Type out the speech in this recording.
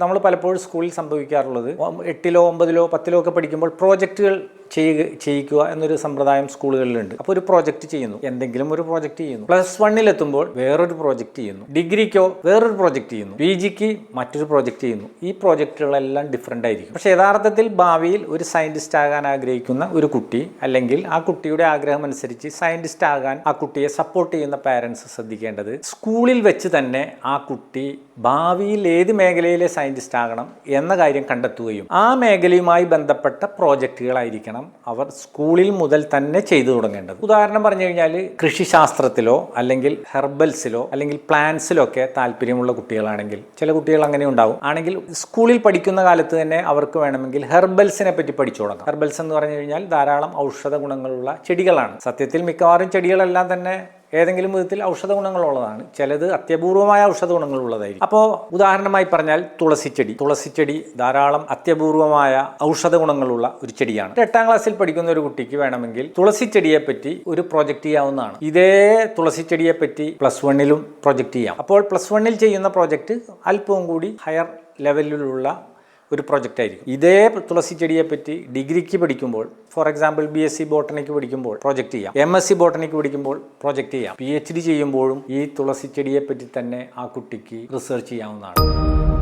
നമ്മൾ പലപ്പോഴും സ്കൂളിൽ സംഭവിക്കാറുള്ളത് 8ലോ 9ലോ 10ലോ ഒക്കെ പഠിക്കുമ്പോൾ പ്രോജക്റ്റുകൾ ചെയ്യിക്കുക എന്നൊരു സമ്പ്രദായം സ്കൂളുകളിലുണ്ട്. അപ്പോൾ ഒരു പ്രോജക്റ്റ് ചെയ്യുന്നു, എന്തെങ്കിലും ഒരു പ്രോജക്റ്റ് ചെയ്യുന്നു. +1 എത്തുമ്പോൾ വേറൊരു പ്രോജക്റ്റ് ചെയ്യുന്നു, ഡിഗ്രിക്കോ വേറൊരു പ്രോജക്റ്റ് ചെയ്യുന്നു, PGക്ക് മറ്റൊരു പ്രോജക്റ്റ് ചെയ്യുന്നു. ഈ പ്രോജക്റ്റുകളെല്ലാം ഡിഫറെൻ്റ് ആയിരിക്കും. പക്ഷേ യഥാർത്ഥത്തിൽ ഭാവിയിൽ ഒരു സയൻറ്റിസ്റ്റ് ആകാൻ ആഗ്രഹിക്കുന്ന ഒരു കുട്ടി, അല്ലെങ്കിൽ ആ കുട്ടിയുടെ ആഗ്രഹം അനുസരിച്ച് സയൻറ്റിസ്റ്റ് ആകാൻ ആ കുട്ടിയെ സപ്പോർട്ട് ചെയ്യുന്ന പാരൻസ് ശ്രദ്ധിക്കേണ്ടത് സ്കൂളിൽ വെച്ച് തന്നെ ആ കുട്ടി ഭാവിയിൽ ഏത് മേഖലയിലെ സയൻറ്റിസ്റ്റ് ആകണം എന്ന കാര്യം കണ്ടെത്തുകയും ആ മേഖലയുമായി ബന്ധപ്പെട്ട പ്രോജക്റ്റുകളായിരിക്കണം അവർ സ്കൂളിൽ മുതൽ തന്നെ ചെയ്തു തുടങ്ങേണ്ടത്. ഉദാഹരണം പറഞ്ഞു കഴിഞ്ഞാൽ കൃഷിശാസ്ത്രത്തിലോ അല്ലെങ്കിൽ ഹെർബൽസിലോ അല്ലെങ്കിൽ പ്ലാന്റ്സിലോ ഒക്കെ താല്പര്യമുള്ള കുട്ടികളാണെങ്കിൽ, ചില കുട്ടികൾ അങ്ങനെ ഉണ്ടാവും, ആണെങ്കിൽ സ്കൂളിൽ പഠിക്കുന്ന കാലത്ത് തന്നെ അവർക്ക് വേണമെങ്കിൽ ഹെർബൽസിനെ പറ്റി പഠിച്ചു തുടങ്ങാം. ഹെർബൽസ് എന്ന് പറഞ്ഞു കഴിഞ്ഞാൽ ധാരാളം ഔഷധ ഗുണങ്ങളുള്ള ചെടികളാണ്. സത്യത്തിൽ മിക്കവാറും ചെടികളെല്ലാം തന്നെ ഏതെങ്കിലും വിധത്തിൽ ഔഷധ ഗുണങ്ങളുള്ളതാണ്, ചിലത് അത്യപൂർവമായ ഔഷധ ഗുണങ്ങളുള്ളതായിരിക്കും. അപ്പോൾ ഉദാഹരണമായി പറഞ്ഞാൽ തുളസിച്ചെടി ധാരാളം അത്യപൂർവമായ ഔഷധ ഗുണങ്ങളുള്ള ഒരു ചെടിയാണ്. 8ാം ക്ലാസ്സിൽ പഠിക്കുന്ന ഒരു കുട്ടിക്ക് വേണമെങ്കിൽ തുളസിച്ചെടിയെ പറ്റി ഒരു പ്രോജക്റ്റ് ചെയ്യാവുന്നതാണ്. ഇതേ തുളസിച്ചെടിയെ പറ്റി +1ലും പ്രോജക്റ്റ് ചെയ്യാം. അപ്പോൾ +1ൽ ചെയ്യുന്ന പ്രോജക്റ്റ് അല്പവും കൂടി ഹയർ ലെവലിലുള്ള ഒരു പ്രൊജക്റ്റ് ആയിരിക്കും. ഇതേ തുളസി ചെടിയെ പറ്റി ഡിഗ്രിക്ക് പഠിക്കുമ്പോൾ, ഫോർ എക്സാമ്പിൾ BSc ബോട്ടണിക്ക് പഠിക്കുമ്പോൾ പ്രോജക്റ്റ് ചെയ്യാം, MSc ബോട്ടണിക്ക് പഠിക്കുമ്പോൾ പ്രോജക്റ്റ് ചെയ്യാം. PhD ചെയ്യുമ്പോഴും ഈ തുളസി ചെടിയെ പറ്റി തന്നെ ആ കുട്ടിക്ക് റിസർച്ച് ചെയ്യാവുന്നതാണ്.